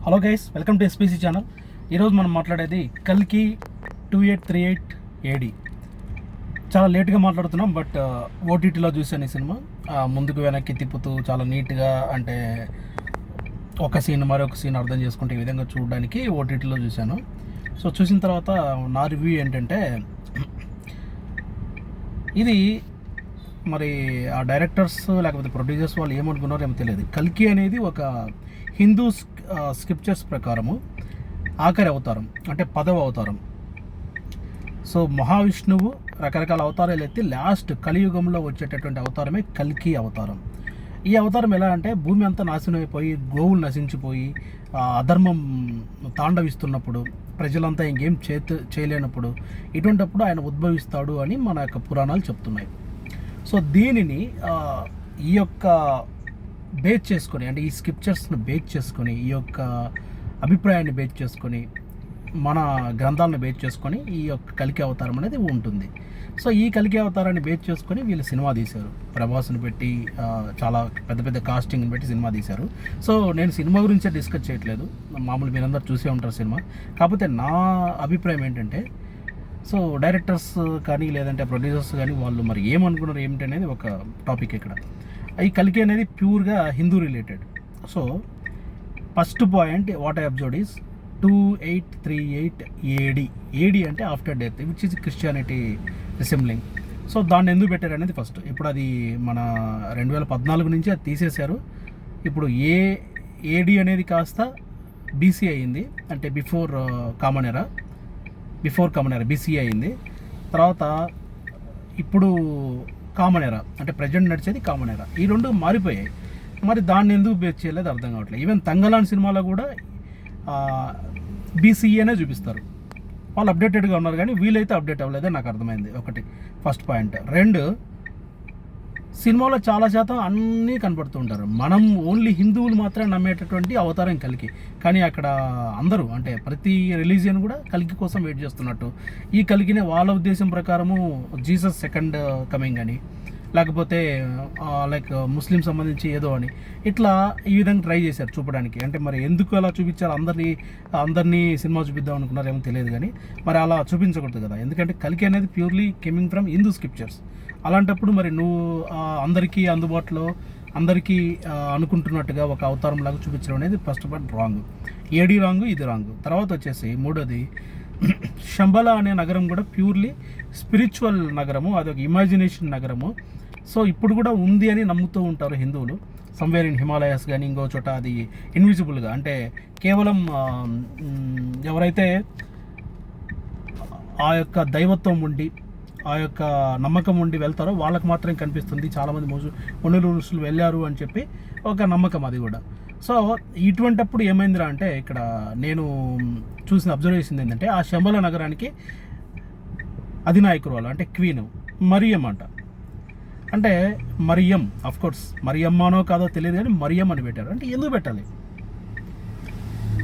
Hello guys, welcome to SPC channel. ఈరోజు మనం మాట్లాడేది కల్కి 2838 ఏడి. చాలా లేట్గా మాట్లాడుతున్నాం, బట్ ఓటీటీలో చూసాను ఈ సినిమా. ముందుకు వెనక్కి తిప్పుతూ చాలా నీట్గా, అంటే ఒక సీన్ మరొక సీన్ అర్థం చేసుకుంటే ఈ విధంగా చూడడానికి ఓటీటీలో చూశాను. సో చూసిన తర్వాత నా రివ్యూ ఏంటంటే, ఇది మరి ఆ డైరెక్టర్స్ లేకపోతే ప్రొడ్యూసర్స్ వాళ్ళు ఏమనుకున్నారో ఏమో తెలియదు. కల్కి అనేది ఒక హిందూ స్క్రిప్చర్స్ ప్రకారము ఆఖరి అవతారం, అంటే 10వ అవతారం. సో మహావిష్ణువు రకరకాల అవతారాలు ఎత్తి లాస్ట్ కలియుగంలో వచ్చేటటువంటి అవతారమే కల్కి అవతారం. ఈ అవతారం ఎలా అంటే, భూమి అంతా నాశనం అయిపోయి, గోవులు నశించిపోయి, అధర్మం తాండవిస్తున్నప్పుడు, ప్రజలంతా ఇంకేం చేయలేనప్పుడు, ఇటువంటిప్పుడు ఆయన ఉద్భవిస్తాడు అని మన యొక్క పురాణాలు చెప్తున్నాయి. సో దీనిని ఈ యొక్క బేస్ చేసుకొని, అంటే ఈ స్క్రిప్చర్స్ను బేస్ చేసుకొని, ఈ యొక్క అభిప్రాయాన్ని బేస్ చేసుకొని, మన గ్రంథాలను బేస్ చేసుకొని ఈ యొక్క కల్కి అవతారం అనేది ఉంటుంది. సో ఈ కల్కి అవతారాన్ని బేస్ చేసుకొని వీళ్ళు సినిమా తీశారు. ప్రభాస్ని పెట్టి చాలా పెద్ద పెద్ద కాస్టింగ్ని పెట్టి సినిమా తీశారు. సో నేను సినిమా గురించే డిస్కస్ చేయట్లేదు, మామూలు మీరందరూ చూసే ఉంటారు సినిమా. కాకపోతే నా అభిప్రాయం ఏంటంటే, సో డైరెక్టర్స్ కానీ లేదంటే ప్రొడ్యూసర్స్ కానీ వాళ్ళు మరి ఏమనుకున్నారు ఏమిటనేది ఒక టాపిక్ ఇక్కడ. ఈ కల్కి అనేది ప్యూర్గా Hindu related. So first point what I observed is 2838 AD. AD అంటే after death, which is Christianity resembling. So దాన్ని ఎందుకు పెట్టారు అనేది ఫస్ట్. ఇప్పుడు అది మన 2014 నుంచి అది తీసేశారు. ఇప్పుడు ఏడి అనేది కాస్త బీసీ అయింది, అంటే బిఫోర్ కామన్ ఎరా బీసీ అయింది. తర్వాత ఇప్పుడు కామన్ ఎరా, అంటే ప్రజెంట్ నడిచేది కామన్ ఎరా. ఈ రెండు మారిపోయాయి. మరి దాన్ని ఎందుకు బేస్ చేయలేదు అర్థం కావట్లేదు. ఈవెన్ తంగలాన్ సినిమాలో కూడా బీసీఏనే చూపిస్తారు. వాళ్ళు అప్డేటెడ్గా ఉన్నారు, కానీ వీళ్ళైతే అప్డేట్ అవ్వలేదే నాకు అర్థమైంది. ఒకటి ఫస్ట్ పాయింట్. రెండు, సినిమాలో చాలా శాతం అన్నీ కనపడుతూ ఉంటారు. మనం ఓన్లీ హిందువులు మాత్రమే నమ్మేటటువంటి అవతారం కల్కి, కానీ అక్కడ అందరూ, అంటే ప్రతి రిలీజియన్ కూడా కల్కి కోసం వెయిట్ చేస్తున్నట్టు. ఈ కల్కినే వాళ్ళ ఉద్దేశం ప్రకారము జీసస్ సెకండ్ కమింగ్ అని, లేకపోతే లైక్ ముస్లిం సంబంధించి ఏదో అని, ఇట్లా ఈ విధంగా ట్రై చేశారు చూపడానికి. అంటే మరి ఎందుకు అలా చూపించారు, అందరినీ సినిమా చూపిద్దాం అనుకున్నారు ఏమో తెలియదు, కానీ మరి అలా చూపించకూడదు కదా. ఎందుకంటే కల్కి అనేది purely coming from Hindu scriptures. అలాంటప్పుడు మరి నువ్వు అందరికీ అందుబాటులో, అందరికీ అనుకుంటున్నట్టుగా ఒక అవతారం లాగా చూపించడం అనేది first of all wrong. AD wrong, ఇది రాంగ్. తర్వాత వచ్చేసి మూడోది, శంబల అనే నగరం కూడా ప్యూర్లీ స్పిరిచువల్ నగరము, అదొక ఇమాజినేషన్ నగరము. సో ఇప్పుడు కూడా ఉంది అని నమ్ముతూ ఉంటారు హిందువులు. సమ్వేర్ ఇన్ హిమాలయాస్ కానీ ఇంకో చోట అది ఇన్విజిబుల్గా, అంటే కేవలం ఎవరైతే ఆ యొక్క దైవత్వం ఉండి, ఆ యొక్క నమ్మకం ఉండి వెళ్తారో వాళ్ళకి మాత్రమే కనిపిస్తుంది. చాలామంది మునులు ఋషులు వెళ్ళారు అని చెప్పి ఒక నమ్మకం అది కూడా. సో ఇటువంటప్పుడు ఏమైందిరా అంటే, ఇక్కడ నేను చూసిన అబ్జర్వేషన్ ఏంటంటే, ఆ శంబల నగరానికి అధినాయకురాలు, అంటే క్వీన్ మరియం అంట. అంటే మరియం, అఫ్కోర్స్ మరియమ్మనో కాదో తెలియదు, కానీ మరియం అని పెట్టారు. అంటే ఎందుకు పెట్టాలి?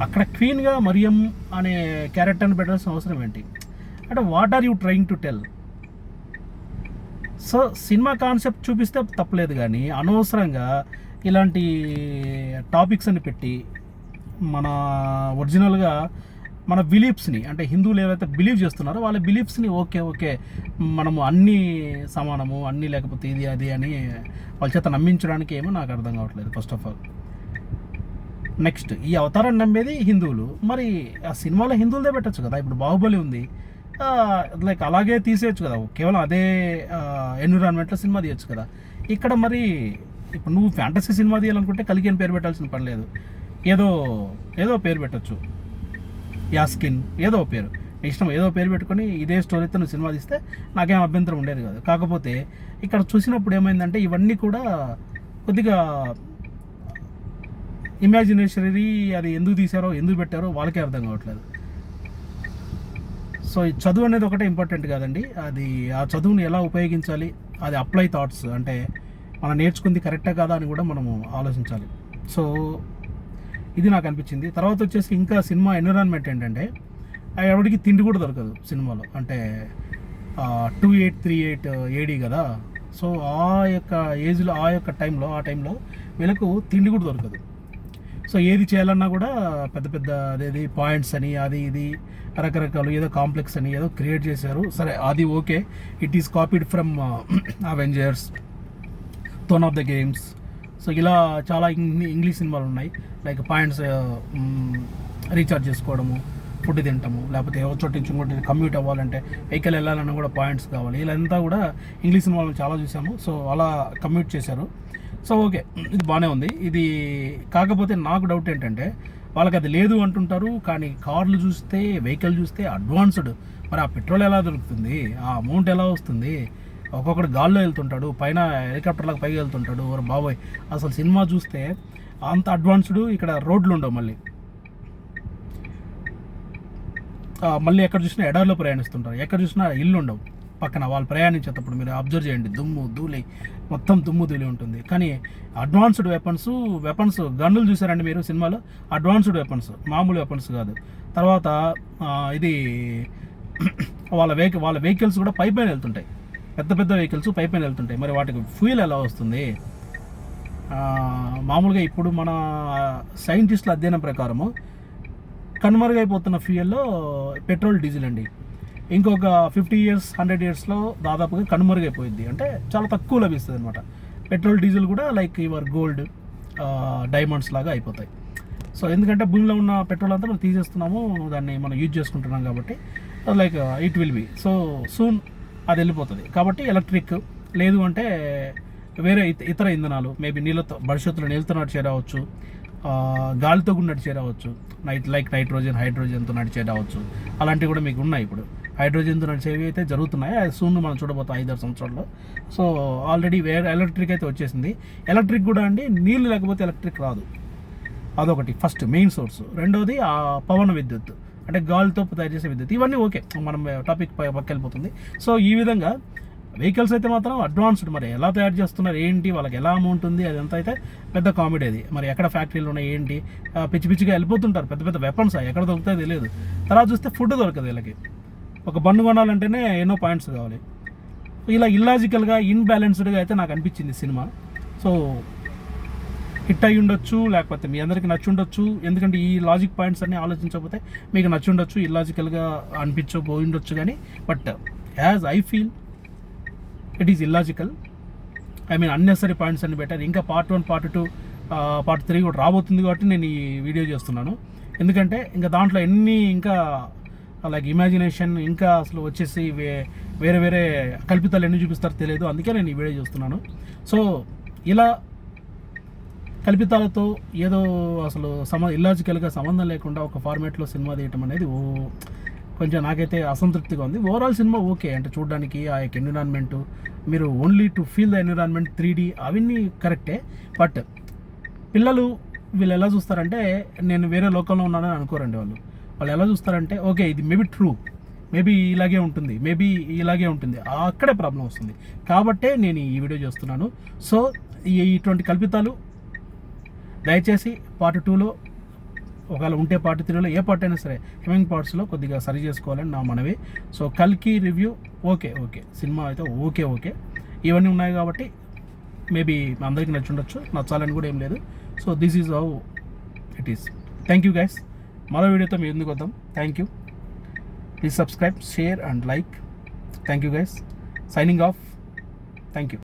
అక్కడ క్వీన్గా మరియం అనే క్యారెక్టర్ని పెట్టాల్సిన అవసరం ఏంటి? అంటే what are you trying to tell? So cinema concept చూపిస్తే తప్పలేదు, కానీ అనవసరంగా ఇలాంటి టాపిక్స్ అని పెట్టి మన ఒరిజినల్గా మన బిలీఫ్స్ని, అంటే హిందువులు ఏవైతే బిలీవ్ చేస్తున్నారో వాళ్ళ బిలీఫ్స్ని ఓకే మనము అన్నీ సమానము, అన్నీ లేకపోతే ఇది అది అని వాళ్ళ చేత నమ్మించడానికి ఏమో నాకు అర్థం కావట్లేదు ఫస్ట్ ఆఫ్ ఆల్. నెక్స్ట్, ఈ అవతారాన్ని నమ్మేది హిందువులు, మరి ఆ సినిమాలో హిందువులదే పెట్టచ్చు కదా. ఇప్పుడు బాహుబలి ఉంది, లైక్ అలాగే తీసేయచ్చు కదా, కేవలం అదే ఎన్విరాన్మెంట్లో సినిమా తీయచ్చు కదా. ఇక్కడ మరి ఇప్పుడు నువ్వు ఫ్యాంటసీ సినిమా తీయాలనుకుంటే కల్కి అని పేరు పెట్టాల్సిన పని లేదు. ఏదో పేరు పెట్టచ్చు, యాస్కిన్, ఏదో పేరు ఇష్టం, ఏదో పేరు పెట్టుకొని ఇదే స్టోరీతో నువ్వు సినిమా తీస్తే నాకేం అభ్యంతరం ఉండేది కాదు. కాకపోతే ఇక్కడ చూసినప్పుడు ఏమైందంటే, ఇవన్నీ కూడా కొద్దిగా ఇమాజినేషనరీ, అది ఎందుకు తీశారో ఎందుకు పెట్టారో వాళ్ళకే అర్థం కావట్లేదు. సో ఈ చదువు అనేది ఒకటే ఇంపార్టెంట్ కాదండి, అది ఆ చదువుని ఎలా ఉపయోగించాలి, అది అప్లై థాట్స్, అంటే మనం నేర్చుకుంది కరెక్టా కాదా అని కూడా మనము ఆలోచించాలి. సో ఇది నాకు అనిపించింది. తర్వాత వచ్చేసి ఇంకా సినిమా ఎన్విరాన్మెంట్ ఏంటంటే, ఎవరికి తిండి కూడా దొరకదు సినిమాలో. అంటే 2838 ఏడి కదా. సో ఆ యొక్క ఏజ్లో, ఆ టైంలో వీళ్ళకు తిండి కూడా దొరకదు. సో ఏది చేయాలన్నా కూడా పెద్ద పెద్ద అదేది పాయింట్స్ అని అది ఇది రకరకాలు ఏదో కాంప్లెక్స్ అని ఏదో క్రియేట్ చేశారు. సరే అది okay, it is copied from Avengers, throne of the games. So ఇలా చాలా ఇంగ్లీష్ సినిమాలు ఉన్నాయి. లైక్ పాయింట్స్ రీఛార్జ్ చేసుకోవడము, ఫుడ్ తింటాము, లేకపోతే ఎవరి చోటు నుంచి ఇంకోటి కమ్యూట్ అవ్వాలంటే వెహికల్ వెళ్ళాలన్నా కూడా పాయింట్స్ కావాలి. ఇలా కూడా ఇంగ్లీష్ సినిమాలను చాలా చూసాము. సో అలా కమ్యూట్ చేశారు. సో ఓకే, ఇది బాగానే ఉంది. ఇది కాకపోతే నాకు డౌట్ ఏంటంటే వాళ్ళకి అది లేదు అంటుంటారు, కానీ కార్లు చూస్తే వెహికల్ చూస్తే అడ్వాన్స్డ్. మరి ఆ పెట్రోల్ ఎలా దొరుకుతుంది, ఆ అమౌంట్ ఎలా వస్తుంది? ఒక్కొక్కడు గాల్లో వెళ్తుంటాడు, పైన హెలికాప్టర్లకు పైకి వెళ్తుంటాడు. ఓరు బాబోయ్, అసలు సినిమా చూస్తే అంత అడ్వాన్స్డ్. ఇక్కడ రోడ్లు ఉండవు, మళ్ళీ ఎక్కడ చూసినా ఎడారిలో ప్రయాణిస్తుంటారు, ఎక్కడ చూసినా ఇల్లు ఉండవు పక్కన. వాళ్ళు ప్రయాణించేటప్పుడు మీరు అబ్జర్వ్ చేయండి, దుమ్ము ధూళి మొత్తం దుమ్ము ధూళి ఉంటుంది. కానీ అడ్వాన్స్డ్ వెపన్స్ గన్నులు చూసారండి మీరు సినిమాలో? అడ్వాన్స్డ్ వెపన్స్, మామూలు వెపన్స్ కాదు. తర్వాత ఇది వాళ్ళ వెహికల్స్ కూడా పైపైన వెళ్తుంటాయి, పెద్ద పెద్ద వెహికల్స్ పైపైన వెళ్తుంటాయి. మరి వాటికి ఫ్యూయల్ ఎలా వస్తుంది? మామూలుగా ఇప్పుడు మన సైంటిస్టుల అధ్యయనం ప్రకారము కనుమరుగైపోతున్న ఫ్యూయల్లో పెట్రోల్, డీజిల్ అండి. ఇంకొక 50 years 100 yearsలో దాదాపుగా కనుమరుగైపోయింది. అంటే చాలా తక్కువ లభిస్తుంది అనమాట. పెట్రోల్, డీజిల్ కూడా లైక్ యువర్ గోల్డ్, డైమండ్స్ లాగా అయిపోతాయి. సో ఎందుకంటే భూమిలో ఉన్న పెట్రోల్ అంతా మనం తీసేస్తున్నాము, దాన్ని మనం యూజ్ చేసుకుంటున్నాం కాబట్టి like it will be. So soon అది వెళ్ళిపోతుంది. కాబట్టి ఎలక్ట్రిక్ లేదు అంటే వేరే ఇతర ఇంధనాలు, మేబీ నీళ్ళతో భవిష్యత్తులో నీళ్ళతో నడిచే రావచ్చు, గాలితో కూడా నడిచే రావచ్చు, లైక్ నైట్రోజన్, హైడ్రోజన్తో నడిచే రావచ్చు. అలాంటివి కూడా మీకు ఉన్నాయి. ఇప్పుడు హైడ్రోజన్తో నడిచేవి అయితే జరుగుతున్నాయి, అది సూన్ మనం చూడబోతాం 5-6 సంవత్సరాల్లో. సో ఆల్రెడీ వేరే ఎలక్ట్రిక్ అయితే వచ్చేసింది. ఎలక్ట్రిక్ కూడా అండి, నీళ్ళు లేకపోతే ఎలక్ట్రిక్ రాదు. అదొకటి ఫస్ట్ మెయిన్ సోర్స్. రెండోది ఆ పవన విద్యుత్, అంటే గాలితో తయారు చేసే విద్యుత్. ఇవన్నీ ఓకే, మనం టాపిక్ పక్కెళ్ళిపోతుంది. సో ఈ విధంగా వెహికల్స్ అయితే మాత్రం అడ్వాన్స్డ్. మరి ఎలా తయారు చేస్తున్నారు ఏంటి, వాళ్ళకి ఎలా అమౌంట్ ఉంది, అదంతా అయితే పెద్ద కామెడీ. అది మరి ఎక్కడ ఫ్యాక్టరీలు ఉన్నాయి ఏంటి, పిచ్చి పిచ్చిగా వెళ్ళిపోతుంటారు. పెద్ద పెద్ద వెపన్స్ ఎక్కడ దొరుకుతాయో తెలియదు. తర్వాత చూస్తే ఫుడ్ దొరకదు వీళ్ళకి. ఒక బండి కొనాలంటేనే ఎన్నో పాయింట్స్ కావాలి. ఇలా ఇల్లాజికల్గా, ఇన్బ్యాలెన్స్డ్గా అయితే నాకు అనిపించింది సినిమా. సో హిట్ అయ్యి ఉండొచ్చు, లేకపోతే మీ అందరికీ నచ్చి ఉండొచ్చు. ఎందుకంటే ఈ లాజిక్ పాయింట్స్ అన్నీ ఆలోచించకపోతే మీకు నచ్చి ఉండొచ్చు, ఇల్లాజికల్గా పోయి ఉండొచ్చు. కానీ but as I feel it is illogical. I mean unnecessary points అన్ని పెట్టారు. ఇంకా పార్ట్ 1, పార్ట్ 2, పార్ట్ 3 కూడా రాబోతుంది కాబట్టి నేను ఈ వీడియో చేస్తున్నాను. ఎందుకంటే ఇంకా దాంట్లో ఎన్ని ఇంకా లైక్ ఇమాజినేషన్, ఇంకా అసలు వచ్చేసి వేరే వేరే కల్పితాలు ఎన్ని చూపిస్తారో తెలియదు. అందుకే నేను ఈ వీడియో చేస్తున్నాను. సో ఇలా కల్పితాలతో ఏదో అసలు ఇల్లాజికల్గా సంబంధం లేకుండా ఒక ఫార్మేట్లో సినిమా తీయటం అనేది కొంచెం నాకైతే అసంతృప్తిగా ఉంది. ఓవరాల్ సినిమా ఓకే, అంటే చూడడానికి ఆ యొక్క ఎన్విరాన్మెంటు, మీరు only to feel the environment, 3D అవన్నీ కరెక్టే. బట్ పిల్లలు వీళ్ళు ఎలా చూస్తారంటే నేను వేరే లోకంలో ఉన్నానని అనుకోరండి. వాళ్ళు ఎలా చూస్తారంటే ఓకే ఇది మేబీ ట్రూ, మేబీ ఇలాగే ఉంటుంది, అక్కడే ప్రాబ్లం వస్తుంది. కాబట్టే నేను ఈ వీడియో చేస్తున్నాను. సో ఇటువంటి కల్పితాలు దయచేసి పార్ట్ 2లో, ఒకవేళ ఉంటే పార్ట్ 3లో, ఏ పార్ట్ అయినా సరే రిమైనింగ్ పార్ట్స్లో కొద్దిగా సరి చేసుకోవాలని నా మనవి. సో కల్కి రివ్యూ ఓకే, సినిమా అయితే ఓకే. ఇవన్నీ ఉన్నాయి కాబట్టి మేబీ అందరికీ నచ్చి ఉండొచ్చు, నచ్చాలని కూడా ఏం లేదు. So this is how it is. Thank you guys. మరో వీడియోతో మీ ఎందుకు వద్దాం. Thank you. Please subscribe, share and like. Thank you guys. Signing off. Thank you.